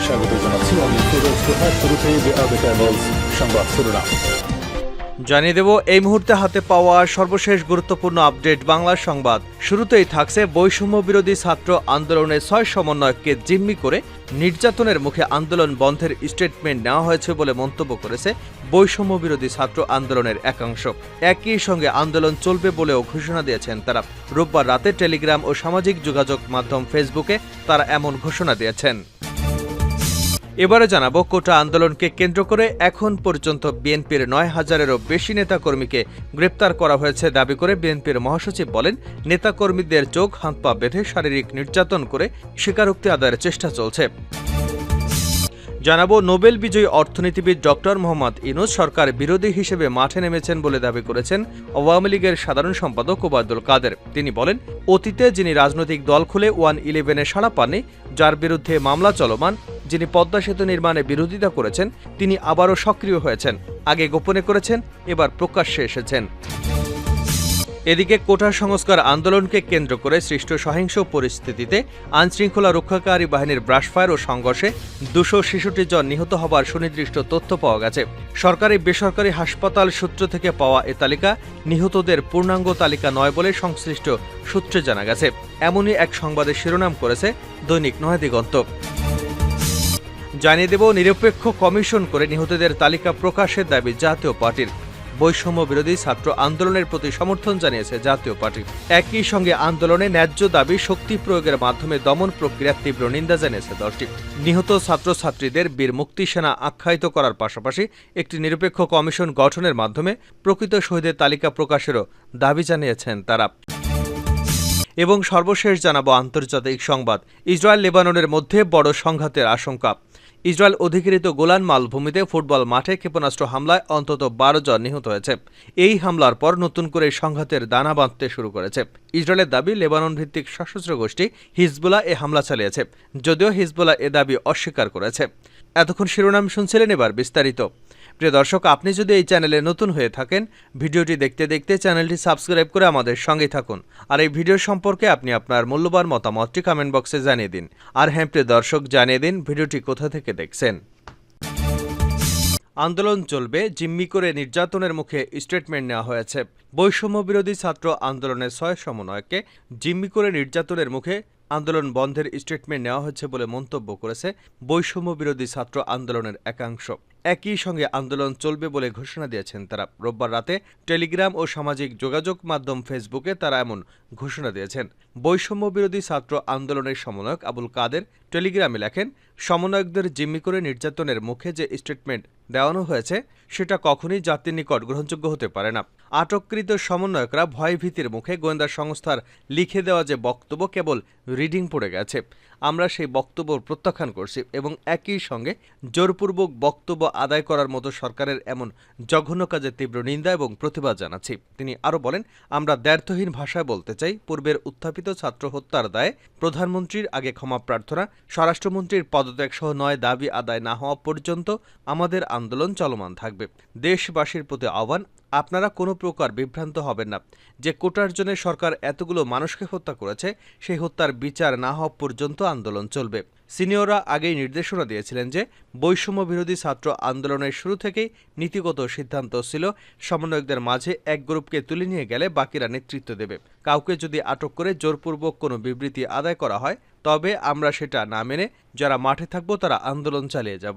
স্বাগত জানাচ্ছি আমি ফিরোজ তোহা। শুরুতেই সংবাদ শিরোনাম জানিয়ে দেব এই মুহূর্তে হাতে পাওয়া সর্বশেষ গুরুত্বপূর্ণ আপডেট বাংলা সংবাদ। শুরুতেই থাকছে বৈষম্য বিরোধী ছাত্র আন্দোলনের 6 সমন্বয়ককে জিম্মি করে নির্যাতনের মুখে আন্দোলন বন্ধের স্টেটমেন্ট নেওয়া হয়েছে বলে মন্তব্য করেছে বৈষম্য বিরোধী ছাত্র আন্দোলনের একাংশ। একই সঙ্গে আন্দোলন চলবে বলেও ঘোষণা দিয়েছেন তারা। রোববার রাতে টেলিগ্রাম ও সামাজিক যোগাযোগ মাধ্যম ফেসবুকে তারা এমন ঘোষণা দিয়েছেন। এবারে জানাবো কোটা আন্দোলনকে কেন্দ্র করে এখন পর্যন্ত বিএনপির 9,000-এরও বেশি নেতাকর্মীকে গ্রেপ্তার করা হয়েছে দাবি করে বিএনপির মহাসচিব বলেন, নেতাকর্মীদের চোখ হাত পা বেঁধে শারীরিক নির্যাতন করে স্বীকারোক্তি আদায়ের চেষ্টা চলছে। জানাবো নোবেল বিজয়ী অর্থনীতিবিদ ডক্টর মোহাম্মদ ইউনূস সরকার বিরোধী হিসেবে মাঠে নেমেছেন বলে দাবি করেছেন আওয়ামী লীগের সাধারণ সম্পাদক ওবায়দুল কাদের। তিনি বলেন, অতীতে যিনি রাজনৈতিক দল খুলে 111-এ সাড়া পাননি, যার বিরুদ্ধে মামলা চলমান, যিনি পদ্মা সেতু নির্মাণে বিরোধিতা করেছেন, তিনি আবারও সক্রিয় হয়েছেন। আগে গোপনে করেছেন, এবার প্রকাশ্যে এসেছেন। এদিকে কোটা সংস্কার আন্দোলনকে কেন্দ্র করে সৃষ্ট সহিংস পরিস্থিতিতে আইনশৃঙ্খলা রক্ষাকারী বাহিনীর ব্রাশফায়ার ও সংঘর্ষে 266 জন নিহত হবার সুনির্দিষ্ট তথ্য পাওয়া গেছে। সরকারি বেসরকারি হাসপাতাল সূত্র থেকে পাওয়া এ তালিকা নিহতদের পূর্ণাঙ্গ তালিকা নয় বলে সংশ্লিষ্ট সূত্রে জানা গেছে। এমনই এক সংবাদের শিরোনাম করেছে দৈনিক নয়াদিগন্ত। জানিয়ে দেব, নিরপেক্ষ কমিশন করে নিহতদের তালিকা প্রকাশের দাবি জাতীয় পার্টির। বৈষম্য বিরোধী ছাত্র আন্দোলনের প্রতি সমর্থন জানিয়েছে জাতীয় পার্টি। একই সঙ্গে আন্দোলনে ন্যায্য দাবি শক্তি প্রয়োগের মাধ্যমে দমন প্রক্রিয়ার তীব্র নিন্দা জানিয়েছে দলটি। নিহত ছাত্রছাত্রীদের বীর মুক্তি সেনা আখ্যায়িত করার পাশাপাশি একটি নিরপেক্ষ কমিশন গঠনের মাধ্যমে প্রকৃত শহীদের তালিকা প্রকাশেরও দাবি জানিয়েছেন তারা। এবং সর্বশেষ জানাবো আন্তর্জাতিক সংবাদ। ইসরায়েল লেবাননের মধ্যে বড় সংঘাতের আশঙ্কা। ইসরায়েল অধিকৃত গোলান মালভূমিতে ফুটবল মাঠে ক্ষেপণাস্ত্র হামলায় অন্তত 12 জন নিহত হয়েছে। এই হামলার পর নতুন করে সংঘাতের দানা বাঁধতে শুরু করেছে। ইসরায়েলের দাবি, লেবানন ভিত্তিক সশস্ত্র গোষ্ঠী হিজবুল্লাহ এ হামলা চালিয়েছে, যদিও হিজবুল্লাহ এ দাবি অস্বীকার করেছে। এতক্ষণ শিরোনাম শুনছিলেন, এবার বিস্তারিত। প্রিয় দর্শক, আপনি যদি এই চ্যানেলে নতুন হয়ে থাকেন, ভিডিওটি দেখতে দেখতে চ্যানেলটি সাবস্ক্রাইব করে আমাদের সঙ্গে থাকুন। আর এই ভিডিও সম্পর্কে আপনি আপনার মূল্যবান মতামতটি কমেন্ট বক্সে জানিয়ে দিন। আর হ্যাঁ প্রিয় দর্শক, জানিয়ে দিন ভিডিওটি কোথা থেকে দেখছেন। আন্দোলন চলবে, জিম্মি করে নির্যাতনের মুখে স্টেটমেন্ট নেওয়া হয়েছে। বৈষম্য বিরোধী ছাত্র আন্দোলনের 6 সমন্বয়ককে জিম্মি করে নির্যাতনের মুখে আন্দোলন বন্ধের স্টেটমেন্ট নেওয়া হয়েছে বলে মন্তব্য করেছে বৈষম্য বিরোধী ছাত্র আন্দোলনের একাংশ। একই সঙ্গে আন্দোলন চলবে বলে ঘোষণা দিয়েছেন তারা। রোববার রাতে টেলিগ্রাম ও সামাজিক যোগাযোগ মাধ্যম ফেসবুকে তারা এমন ঘোষণা দিয়েছেন। বৈষম্য বিরোধী ছাত্র আন্দোলনের সমন্বয়ক আবুল কাদের টেলিগ্রামে লেখেন, সমন্বয়কদের জিম্মি করে নির্যাতনের মুখে যে স্টেটমেন্ট দেওয়ানো হয়েছে সেটা কখনোই জাতির নিকট গ্রহণযোগ্য হতে পারে না। আটককৃত সমন্বয়করা ভয়ভীতির মুখে গোয়েন্দা সংস্থার লিখে দেওয়া যে বক্তব্য কেবল রিডিং পড়ে গেছে। আমরা সেই বক্তব্য প্রত্যাখ্যান করছি এবং একই সঙ্গে জোরপূর্বক বক্তব্য আদায় করার মতো সরকারের এমন জঘন্য কাজের তীব্র নিন্দা এবং প্রতিবাদ জানাচ্ছি। তিনি আরও বলেন, আমরা দ্ব্যর্থহীন ভাষায় বলতে চাই, পূর্বের উত্থাপিত ছাত্র হত্যার দায়ে প্রধানমন্ত্রীর আগে ক্ষমা প্রার্থনা, স্বরাষ্ট্রমন্ত্রীর পদত্যাগ সহ 9 দাবি আদায় না হওয়া পর্যন্ত আমাদের আন্দোলন চলমান থাকবে। দেশবাসীর প্রতি আহ্বান, আপনারা কোনো প্রকার বিভ্রান্ত হবেন না। যে কোটার জন্য সরকার এতগুলো মানুষকে হত্যা করেছে, সেই হত্যার বিচার না হওয়া পর্যন্ত আন্দোলন চলবে। সিনিয়ররা আগেই নির্দেশনা দিয়েছিলেন যে বৈষম্য বিরোধী ছাত্র আন্দোলনের শুরু থেকেই নীতিগত সিদ্ধান্ত ছিল সমন্বয়কদের মাঝে এক গ্রুপকে তুলে নিয়ে গেলে বাকিরা নেতৃত্ব দেবে। কাউকে যদি আটক করে জোরপূর্বক কোনো বিবৃতি আদায় করা হয়, তবে আমরা সেটা না মেনে যারা মাঠে থাকবো তারা আন্দোলন চালিয়ে যাব।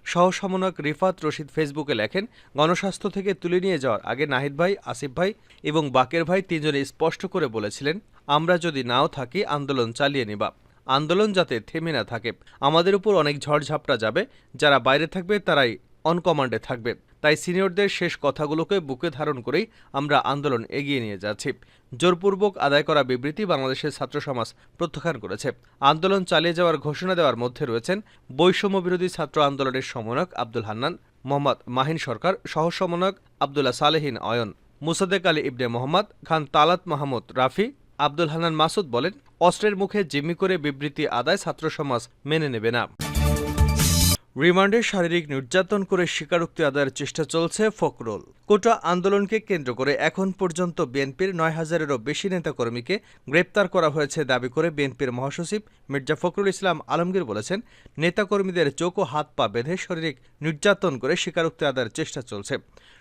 সহ সমন্বয়ক রিফাত রশিদ ফেসবুকে লেখেন, গণস্বাস্থ্য থেকে তুলে নিয়ে যাওয়ার আগে নাহিদ ভাই, আসিফ ভাই এবং বাকের ভাই তিনজনে স্পষ্ট করে বলেছিলেন, আমরা যদি নাও থাকি আন্দোলন চালিয়ে নিবা। আন্দোলন যাতে থেমে না থাকে। আমাদের উপর অনেক ঝড়ঝাপটা যাবে, যারা বাইরে থাকবে তারাই অন কমান্ডে থাকবে। তাই সিনিয়রদের শেষ কথাগুলোকে বুকে ধারণ করেই আমরা আন্দোলন এগিয়ে নিয়ে যাচ্ছি। জোরপূর্বক আদায় করা বিবৃতি বাংলাদেশের ছাত্র সমাজ প্রত্যাখ্যান করেছে। আন্দোলন চালিয়ে যাওয়ার ঘোষণা দেওয়ার মধ্যে রয়েছেন বৈষম্য বিরোধী ছাত্র আন্দোলনের সমন্বয়ক আব্দুল হান্নান, মোহাম্মদ মাহিন সরকার, সহ সমন্বয়ক আবদুল্লাহ সালেহিন অয়ন, মুসাদ্দেক আলী ইবনে মোহাম্মদ খান, তালাত মাহমুদ রাফি। আব্দুল হান্নান মাসুদ বলেন, অস্ত্রের মুখে জিম্মি করে বিবৃতি আদায় ছাত্র সমাজ মেনে নেবে না। রিমান্ডে শারীরিক নির্যাতন করে স্বীকারোক্তি আদায়ের চেষ্টা চলছে ফখরুল। কোটা আন্দোলনকে কেন্দ্র করে এখন পর্যন্ত বিএনপির ৯,০০০-এরও বেশি নেতাকর্মীকে গ্রেপ্তার করা হয়েছে দাবি করে বিএনপির মহাসচিব মির্জা ফখরুল ইসলাম আলমগীর বলেছেন, নেতাকর্মীদের চোখ ও হাত পা বেঁধে শারীরিক নির্যাতন করে স্বীকারোক্তি আদায়ের চেষ্টা চলছে।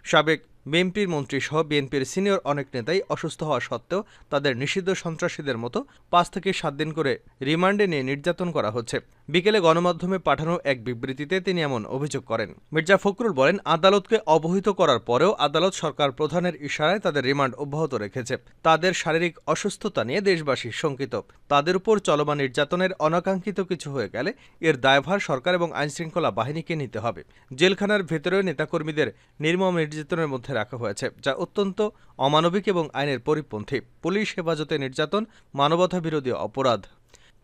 সাবেক বিএনপির মন্ত্রীসহ বিএনপির সিনিয়র অনেক নেতাই অসুস্থ হওয়া সত্ত্বেও তাদের নিষিদ্ধ সন্ত্রাসীদের মতো ৫ থেকে ৭ দিন করে রিমান্ডে নিয়ে নির্যাতন করা হচ্ছে। বিকেলে গণমাধ্যমে পাঠানো এক বিবৃতিতে তিনি এমন অভিযোগ করেন। মির্জা ফখরুল বলেন, আদালতকে অবহিত করার পরেও আদালত সরকার প্রধানের ইশারায় তাদের রিমান্ড অব্যাহত রেখেছে। তাদের শারীরিক অসুস্থতা নিয়ে দেশবাসী শঙ্কিত। তাদের উপর চলমান নির্যাতনের অনাকাঙ্ক্ষিত কিছু হয়ে গেলে এর দায়ভার সরকার এবং আইনশৃঙ্খলা বাহিনীকে নিতে হবে। জেলখানার ভেতরেও নেতাকর্মীদের নির্মম নির্যাতনের মধ্যে রাখা হয়েছে, যা অত্যন্ত অমানবিক এবং আইনের পরিপন্থী। পুলিশ হেফাজতে নির্যাতন মানবতাবিরোধী অপরাধ।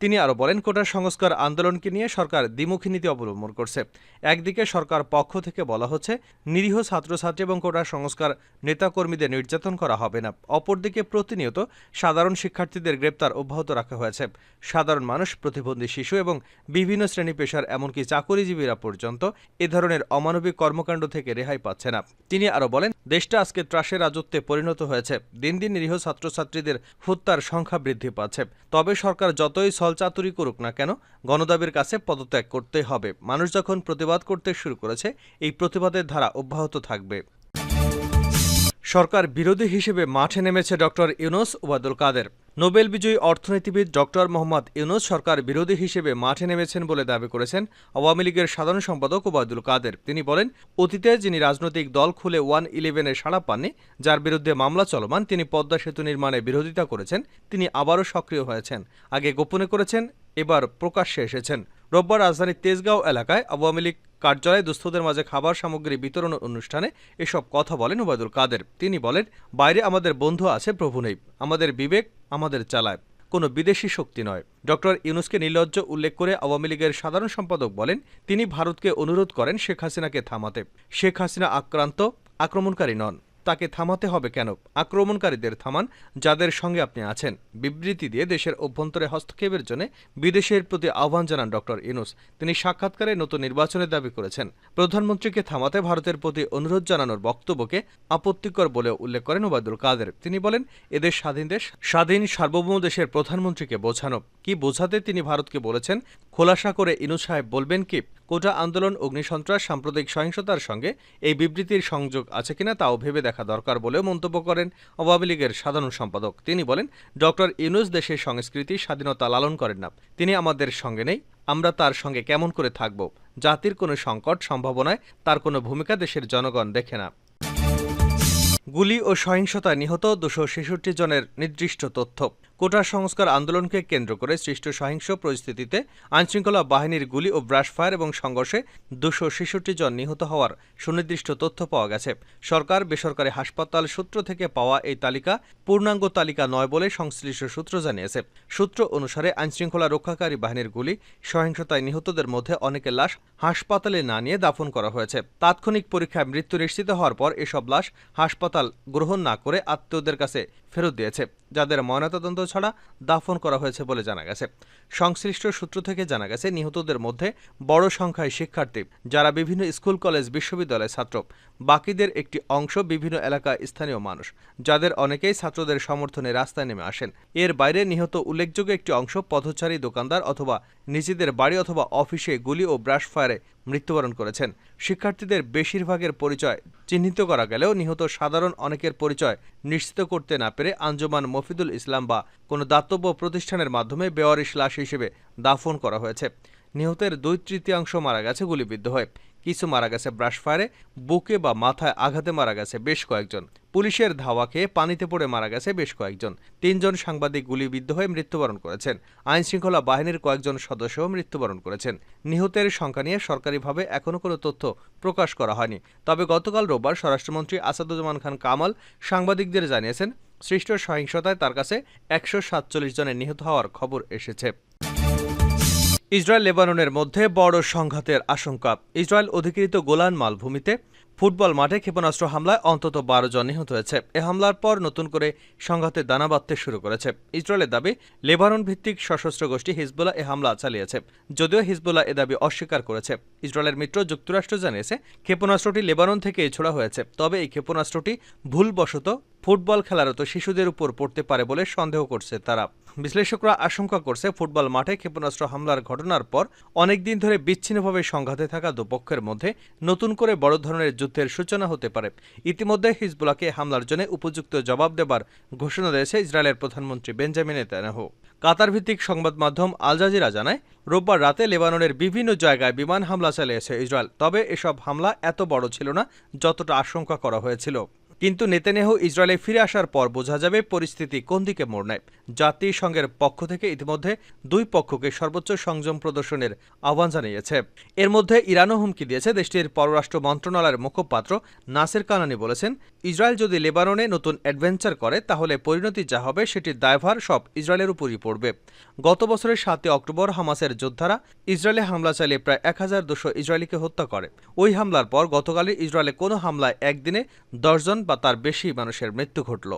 তিনি আরও বলেন, কোটা সংস্কার আন্দোলনকে নিয়ে সরকার দ্বিমুখী নীতি অবলম্বন করছে। একদিকে সরকার পক্ষ থেকে বলা হচ্ছে নিরীহ ছাত্রছাত্রী এবং কোটা সংস্কার নেতাকর্মীদের নির্যাতন করা হবে না, অপরদিকে প্রতিনিয়ত সাধারণ শিক্ষার্থীদের গ্রেপ্তার অব্যাহত রাখা হয়েছে। সাধারণ মানুষ, প্রতিবন্ধী শিশু এবং বিভিন্ন শ্রেণী পেশার এমনকি চাকরিজীবীরা পর্যন্ত এ ধরনের অমানবিক কর্মকাণ্ড থেকে রেহাই পাচ্ছে না। তিনি আরও বলেন, দেশটা আজকে ত্রাসের রাজত্বে পরিণত হয়েছে। দিন দিন নিরীহ ছাত্রছাত্রীদের হত্যার সংখ্যা বৃদ্ধি পাচ্ছে। তবে সরকার যতই চাতুরি করুক না কেন, গণদাবির কাছে পদত্যাগ করতে হবে। মানুষ যখন প্রতিবাদ করতে শুরু করেছে, এই প্রতিবাদের ধারা অব্যাহত থাকবে। সরকার বিরোধী হিসেবে মাঠে নেমেছে ডক্টর ইউনূস ওবায়দুল কাদের। নোবেল বিজয়ী অর্থনীতিবিদ ডক্টর মোহাম্মদ ইউনূস সরকার বিরোধী হিসেবে মাঠে নেমেছেন বলে দাবি করেছেন আওয়ামী লীগের সাধারণ সম্পাদক ওবায়দুল কাদের। তিনি বলেন, অতীতে যিনি রাজনৈতিক দল খুলে 111-এ সাড়া পাননি, যার বিরুদ্ধে মামলা চলমান, তিনি পদ্মা সেতু নির্মাণে বিরোধিতা করেছেন, তিনি আবারও সক্রিয় হয়েছেন। আগে গোপনে করেছেন, এবার প্রকাশ্যে এসেছেন। রোববার রাজধানীর তেজগাঁও এলাকায় আওয়ামী লীগ কার্যালয়ে দুস্থদের মাঝে খাবার সামগ্রী বিতরণ অনুষ্ঠানে এসব কথা বলেন ওবায়দুল কাদের। তিনি বলেন, বাইরে আমাদের বন্ধু আছে, প্রভু নেই। আমাদের বিবেক আমাদের চালায়, কোনো বিদেশি শক্তি নয়। ডক্টর ইউনূসকে নির্লজ্জ উল্লেখ করে আওয়ামী লীগের সাধারণ সম্পাদক বলেন, তিনি ভারতকে অনুরোধ করেন শেখ হাসিনাকে থামাতে। শেখ হাসিনা আক্রমণকারী নন, তাকে থামাতে হবে কেন? আক্রমণকারীদের থামান, যাদের সঙ্গে আপনি আছেন। বিবৃতি দিয়ে দেশের অভ্যন্তরে হস্তক্ষেপের জন্য বিদেশের প্রতি আহ্বান জানান ডক্টর ইউনূস। তিনি সাক্ষাৎকারে নতুন নির্বাচনের দাবি করেছেন। প্রধানমন্ত্রীকে থামাতে ভারতের প্রতি অনুরোধ জানানোর বক্তব্যকে আপত্তিকর বলে উল্লেখ করেন ওবায়দুল কাদের। তিনি বলেন, এদেশ স্বাধীন দেশ, স্বাধীন সার্বভৌম দেশের প্রধানমন্ত্রীকে বোঝানো। কি বোঝাতে তিনি ভারতকে বলেছেন, খোলাসা করে ইউনূস সাহেব বলবেন কি? কোটা আন্দোলন, অগ্নিসন্ত্রাস, সাম্প্রদায়িক সহিংসতার সঙ্গে এই বিবৃতির সংযোগ আছে কিনা তাও ভেবে দেখা দরকার বলেও মন্তব্য করেন আওয়ামী লীগের সাধারণ সম্পাদক। তিনি বলেন, ডক্টর ইউনূস দেশের সংস্কৃতি, স্বাধীনতা লালন করেন না। তিনি আমাদের সঙ্গে নেই, আমরা তার সঙ্গে কেমন করে থাকব? জাতির কোনো সংকট সম্ভাবনায় তার কোনো ভূমিকা দেশের জনগণ দেখে না। গুলি ও সহিংসতায় নিহত 266 জনের নির্দিষ্ট তথ্য। কোটা সংস্কার আন্দোলনকে কেন্দ্র করে সৃষ্ট সহিংস পরিস্থিতিতে আইনশৃঙ্খলা বাহিনীর গুলি ও ব্রাশফায়ার এবং সংঘর্ষে 266 জন নিহত হওয়ার সুনির্দিষ্ট তথ্য পাওয়া গেছে। সরকার বেসরকারি হাসপাতাল সূত্র থেকে পাওয়া এই তালিকা পূর্ণাঙ্গ তালিকা নয় বলে সংশ্লিষ্ট সূত্র জানিয়েছে। সূত্র অনুসারে আইনশৃঙ্খলা রক্ষাকারী বাহিনীর গুলি সহিংসতায় নিহতদের মধ্যে অনেকের লাশ হাসপাতালে না নিয়ে দাফন করা হয়েছে। তাৎক্ষণিক পরীক্ষায় মৃত্যু নিশ্চিত হওয়ার পর এসব লাশ হাসপাতাল গ্রহণ না করে আত্মীয়দের কাছে ফেরত দিয়েছে, যাদের ময়নাতদন্ত ছাড়া দাফন করা হয়েছে বলে জানা গেছে। সংশ্লিষ্ট সূত্র থেকে জানা গেছে, নিহতদের মধ্যে বড় সংখ্যায় শিক্ষার্থী, যারা বিভিন্ন স্কুল, কলেজ, বিশ্ববিদ্যালয়ের ছাত্র। বাকিদের একটি অংশ বিভিন্ন এলাকায় স্থানীয় মানুষ, যাদের অনেকেই ছাত্রদের সমর্থনে রাস্তায় নেমে আসেন। এর বাইরে নিহত উল্লেখযোগ্য একটি অংশ পথচারী, দোকানদার অথবা নিজেদের বাড়ি অথবা অফিসে গুলি ও ব্রাশফায়ারে মৃত্যুবরণ করেছেন। শিক্ষার্থীদের বেশিরভাগের পরিচয় চিহ্নিত করা গেলেও নিহত সাধারণ অনেকের পরিচয় নিশ্চিত করতে না পেরে আঞ্জুমান মফিদুল ইসলাম বা কোনো দাতব্য প্রতিষ্ঠানের মাধ্যমে বেওয়ারিশ লাশ হিসেবে দাফন করা হয়েছে। নিহতের 2/3 মারা গেছে গুলিবিদ্ধ হয়ে। কিছু মারা গেছে ব্রাশফায়ারে, বুকে বা মাথায় আঘাতে মারা গেছে বেশ কয়েকজন। পুলিশের ধাওয়া খেয়ে পানিতে পড়ে মারা গেছে বেশ কয়েকজন। 3 জন সাংবাদিক গুলিবিদ্ধ হয়ে মৃত্যুবরণ করেছেন। আইনশৃঙ্খলা বাহিনীর কয়েকজন সদস্যও মৃত্যুবরণ করেছেন। নিহতের সংখ্যা নিয়ে সরকারিভাবে এখনও কোনো তথ্য প্রকাশ করা হয়নি। তবে গতকাল রোববার স্বরাষ্ট্রমন্ত্রী আসাদুজ্জামান খান কামাল সাংবাদিকদের জানিয়েছেন, সৃষ্ট সহিংসতায় তার কাছে 147 জনের নিহত হওয়ার খবর এসেছে। ইসরায়েল লেবাননের মধ্যে বড় সংঘাতের আশঙ্কা। ইসরায়েল অধিকৃত গোলান মালভূমিতে ফুটবল মাঠে ক্ষেপণাস্ত্র হামলায় অন্তত 12 জন নিহত হয়েছে। এ হামলার পর নতুন করে সংঘাতে দানা বাঁধতে শুরু করেছে। ইসরায়েলের দাবি, লেবানন ভিত্তিক সশস্ত্র গোষ্ঠী হিজবুল্লাহ এ হামলা চালিয়েছে, যদিও হিজবুল্লাহ এ দাবি অস্বীকার করেছে। ইসরায়েলের মিত্র যুক্তরাষ্ট্র জানিয়েছে ক্ষেপণাস্ত্রটি লেবানন থেকেই ছোড়া হয়েছে, তবে এই ক্ষেপণাস্ত্রটি ভুলবশত ফুটবল খেলারত শিশুদের উপর পড়তে পারে বলে সন্দেহ করছে তারা। বিশ্লেষকরা আশঙ্কা করছে ফুটবল মাঠে ক্ষেপণাস্ত্র হামলার ঘটনার পর অনেকদিন ধরে বিচ্ছিন্নভাবে সংঘাতে থাকা দুপক্ষের মধ্যে নতুন করে বড় ধরনের যুদ্ধের সূচনা হতে পারে। ইতিমধ্যে হিজবুল্লাহকে হামলার জন্য উপযুক্ত জবাব দেবার ঘোষণা দিয়েছে ইসরায়েলের প্রধানমন্ত্রী বেঞ্জামিন নেতানিয়াহু। কাতার ভিত্তিক সংবাদ মাধ্যম আল জাজিরা জানায়, রোববার রাতে লেবাননের বিভিন্ন জায়গায় বিমান হামলা চালিয়েছে ইসরায়েল। তবে এসব হামলা এত বড় ছিল না যতটা আশঙ্কা করা হয়েছিল। কিন্তু নেতানিয়াহু ইসরায়েলে ফিরে আসার পর বোঝা যাবে পরিস্থিতি কোন দিকে মোড় নেয়। জাতিসংঘের পক্ষ থেকে ইতিমধ্যে দুই পক্ষকে সর্বোচ্চ সংযম প্রদর্শনের আহ্বান জানিয়েছে। এর মধ্যে ইরানও হুমকি দিয়েছে। দেশটির পররাষ্ট্র মন্ত্রণালয়ের মুখপাত্র নাসের কানানি বলেছেন, ইসরায়েল যদি লেবাননে নতুন অ্যাডভেঞ্চার করে তাহলে পরিণতি যা হবে সেটির দায়ভার সব ইসরায়েলের উপরই পড়বে। গত বছরের 7 অক্টোবর হামাসের যোদ্ধারা ইসরায়েলে হামলা চালিয়ে প্রায় 1200 ইসরায়েলিকে হত্যা করে। ওই হামলার পর গতকালই ইসরায়েলে কোনো হামলায় একদিনে 10 জন বা তার বেশি মানুষের মৃত্যু ঘটল।